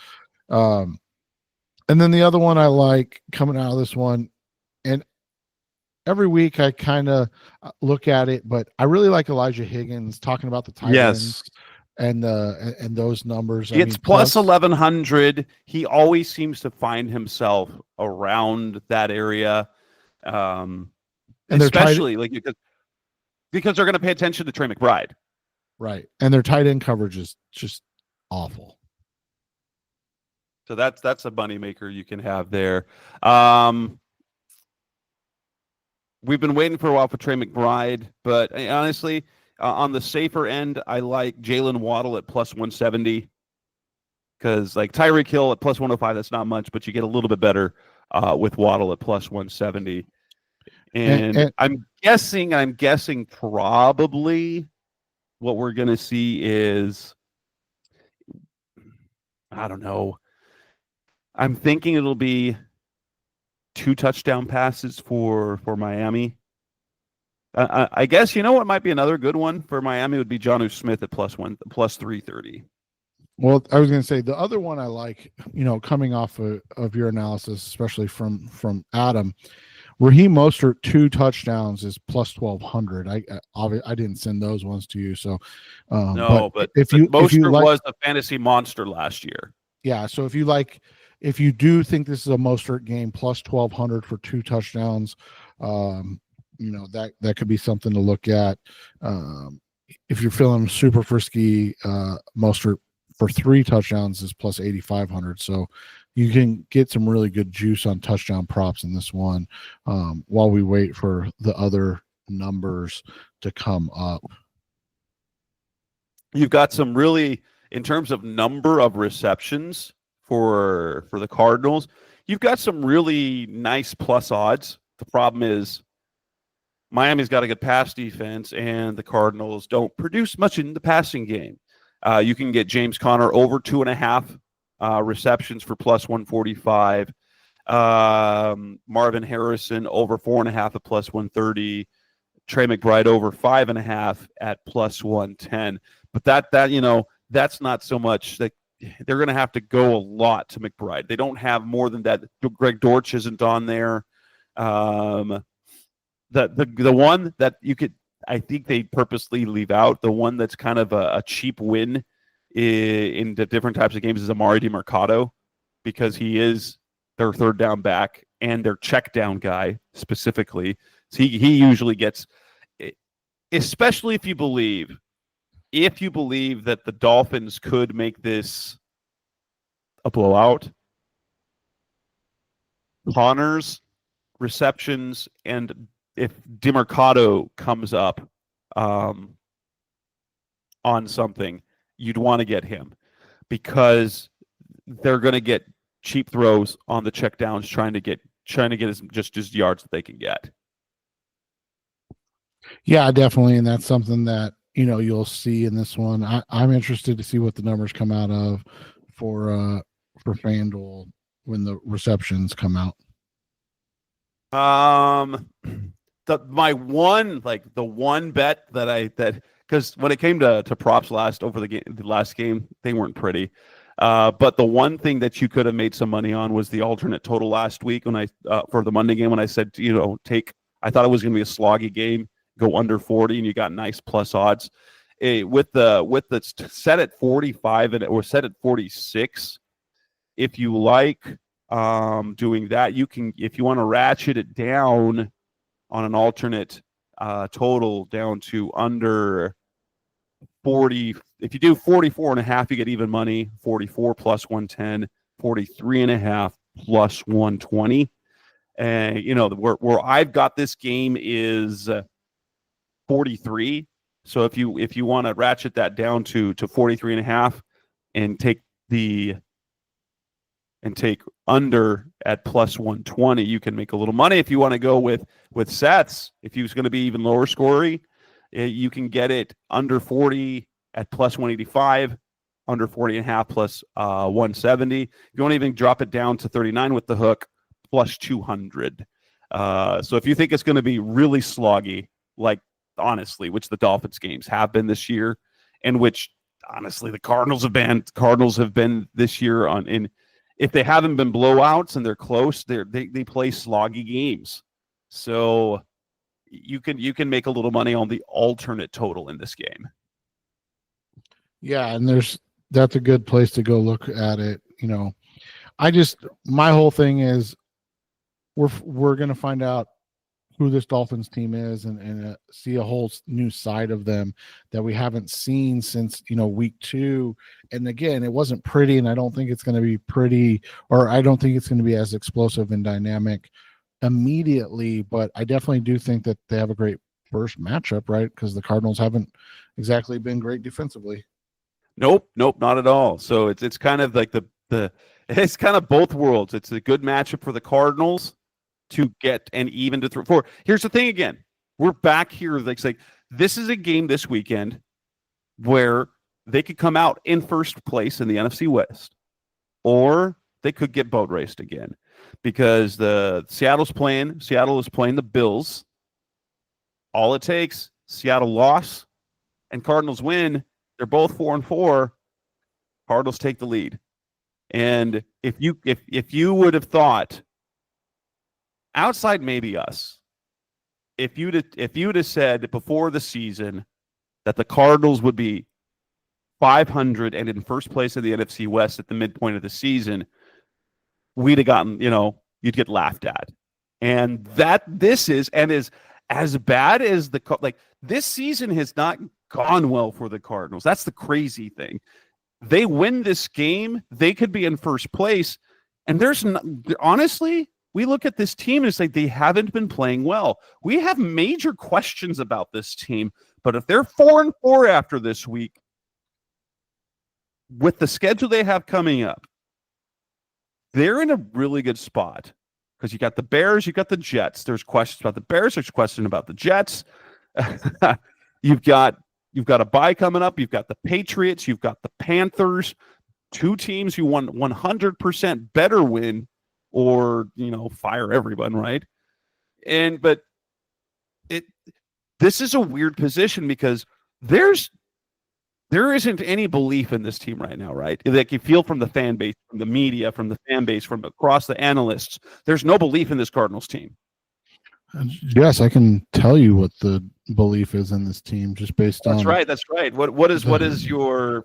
And then the other one I like coming out of this one, and every week I kind of look at it, but I really like Elijah Higgins talking about the tight ends and those numbers. It's plus 1,100. He always seems to find himself around that area, and especially because they're going to pay attention to Trey McBride. Right. And their tight end coverage is just awful. So that's a money maker you can have there. We've been waiting for a while for Trey McBride, but honestly, on the safer end, I like Jalen Waddle at plus 170 because like Tyreek Hill at plus 105, that's not much, but you get a little bit better with Waddle at plus 170. And I'm guessing probably what we're going to see is, I don't know. I'm thinking it'll be 2 touchdown passes for Miami. I guess you know what might be another good one for Miami would be Jonnu Smith at plus 330. Well, I was going to say the other one I like, coming off of your analysis, especially from Adam, Raheem Mostert 2 touchdowns is plus 1,200. I didn't send those ones to you, so no. But Mostert was a fantasy monster last year. Yeah, so if you do think this is a Mostert game, plus 1,200 for 2 touchdowns, that could be something to look at. If you're feeling super frisky, Mostert for 3 touchdowns is plus 8,500. So you can get some really good juice on touchdown props in this one while we wait for the other numbers to come up. You've got some really, in terms of number of receptions for the Cardinals, you've got some really nice plus odds. The problem is Miami's got a good pass defense, and the Cardinals don't produce much in the passing game. You can get James Conner over 2.5 receptions for plus 145. Marvin Harrison over 4.5 at plus 130. Trey McBride over 5.5 at plus 110. But that's not so much that they're going to have to go a lot to McBride. They don't have more than that. Greg Dortch isn't on there. The one that you could, I think they purposely leave out, the one that's kind of a cheap win in the different types of games is Amari DiMercato, because he is their third down back and their check down guy specifically. So he usually gets, especially if you believe that the Dolphins could make this a blowout, Connor's receptions, and if DiMercato comes up on something, you'd want to get him because they're going to get cheap throws on the check downs, trying to get just yards that they can get. Yeah, definitely, and that's something that you'll see in this one. I'm interested to see what the numbers come out of for FanDuel when the receptions come out. The one bet that because when it came to props the last game, they weren't pretty. But the one thing that you could have made some money on was the alternate total last week when for the Monday game, when I said I thought it was going to be a sloggy game, go under 40, and you got nice plus odds. With the set at 45 or set at 46. If you like doing that, you can, if you want to ratchet it down on an alternate total down to under 40. If you do 44.5, you get even money. 44 plus 110, 43.5 plus 120. And where I've got this game is 43. So if you want to ratchet that down to 43.5 and take under at plus 120, you can make a little money. If you want to go with sets, if he was going to be even lower scoring, you can get it under 40 at plus 185, under 40.5 plus 170. If you want to even drop it down to 39 with the hook, plus 200. So if you think it's going to be really sloggy, like honestly, which the Dolphins games have been this year, and which honestly the Cardinals have been this year if they haven't been blowouts and they're close, they play sloggy games. So you can make a little money on the alternate total in this game. Yeah, and that's a good place to go look at it. My whole thing is we're going to find out who this Dolphins team is and see a whole new side of them that we haven't seen since week 2. And again, it wasn't pretty, and I don't think it's going to be pretty, or I don't think it's going to be as explosive and dynamic immediately, but I definitely do think that they have a great first matchup, right? Because the Cardinals haven't exactly been great defensively. Nope, not at all. So it's kind of like it's kind of both worlds. It's a good matchup for the Cardinals to get an even to 4. Here's the thing again. We're back here. Like this is a game this weekend where they could come out in first place in the NFC West, or they could get boat raced again because Seattle is playing the Bills. All it takes, Seattle loss and Cardinals win. They're both 4-4. Cardinals take the lead. And if you would have thought, outside maybe us, if you'd have said before the season that the Cardinals would be 500 and in first place in the NFC West at the midpoint of the season, we'd have gotten, you'd get laughed at. And this is as bad as this season has not gone well for the Cardinals. That's the crazy thing. They win this game, they could be in first place. And honestly, we look at this team and it's like they haven't been playing well. We have major questions about this team, but if they're 4-4 after this week, with the schedule they have coming up, they're in a really good spot because you got the Bears, you got the Jets. There's questions about the Bears, there's questions about the Jets. You've got a bye coming up. You've got the Patriots. You've got the Panthers. 2 teams who want 100% better win or, fire everyone, right? But this is a weird position because there isn't any belief in this team right now, right? Like you feel from the fan base, from the media, from the fan base, from across the analysts, there's no belief in this Cardinals team. Yes, I can tell you what the belief is in this team just based on. That's right. What is your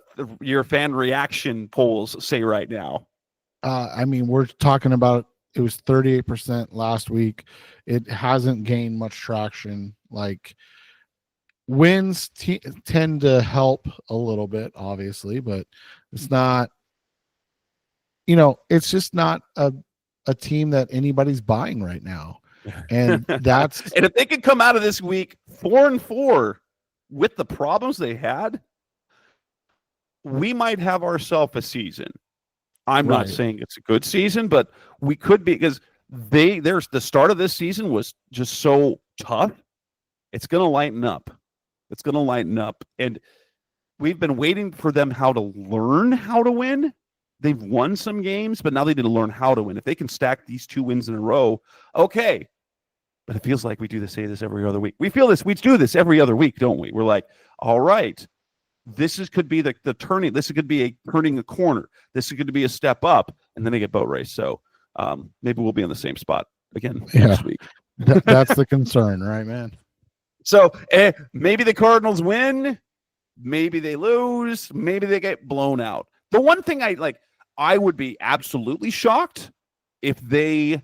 fan reaction polls say right now? We're talking about it was 38% last week. It hasn't gained much traction. Like wins tend to help a little bit, obviously, but it's not. It's just not a team that anybody's buying right now. And that's and if they could come out of this week 4-4 with the problems they had, we might have ourselves a season. I'm not saying it's a good season, but we could be because there's the start of this season was just so tough. It's going to lighten up. And we've been waiting for them how to learn how to win. They've won some games, but now they need to learn how to win. If they can stack these 2 wins in a row, okay. But it feels like we say this every other week. We do this every other week, don't we? We're like, all right, could be the turning. This could be turning a corner. This is going to be a step up, and then they get boat race. So maybe we'll be in the same spot again next week. That's the concern, right, man? So maybe the Cardinals win, maybe they lose, maybe they get blown out. The one thing I would be absolutely shocked if they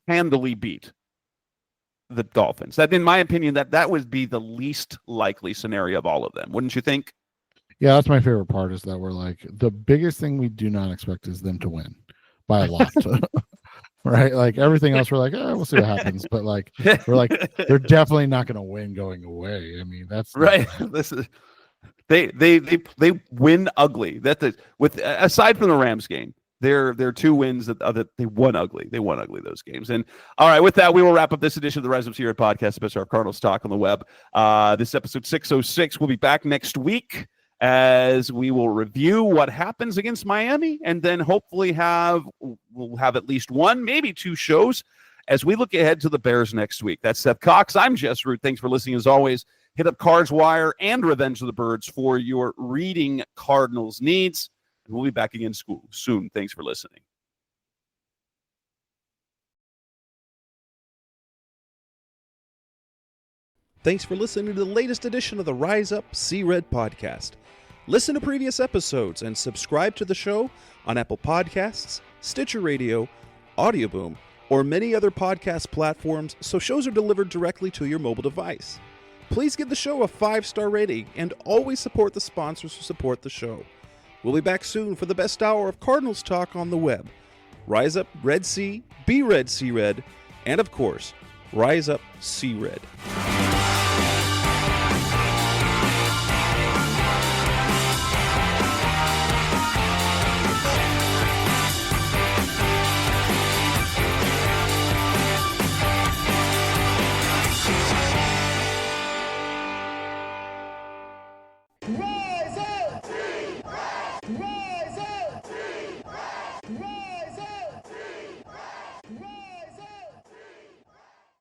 handily beat the Dolphins. That, in my opinion, that would be the least likely scenario of all of them. Wouldn't you think? Yeah, that's my favorite part is that we're like, the biggest thing we do not expect is them to win by a lot. Right? Like everything else, we're like, we'll see what happens. But like, we're like, they're definitely not going to win going away. I mean, that's right. This is they win ugly. Aside from the Rams game, they're 2 wins that they won ugly. They won ugly those games. And all right, with that, we will wrap up this edition of the Rise Up Sierra podcast, especially our Cardinals talk on the web. This episode 606. We'll be back next week as we will review what happens against Miami, and then hopefully we'll have at least 1, maybe 2 shows as we look ahead to the Bears next week. That's Seth Cox. I'm Jess Root. Thanks for listening as always. Hit up Cards Wire and Revenge of the Birds for your reading Cardinals needs. And we'll be back again soon. Thanks for listening. Thanks for listening to the latest edition of the Rise Up, See Red podcast. Listen to previous episodes and subscribe to the show on Apple Podcasts, Stitcher Radio, Audioboom, or many other podcast platforms so shows are delivered directly to your mobile device. Please give the show a 5-star rating and always support the sponsors who support the show. We'll be back soon for the best hour of Cardinals talk on the web. Rise up, Red Sea, be red, see red, and of course, Rise up, see red.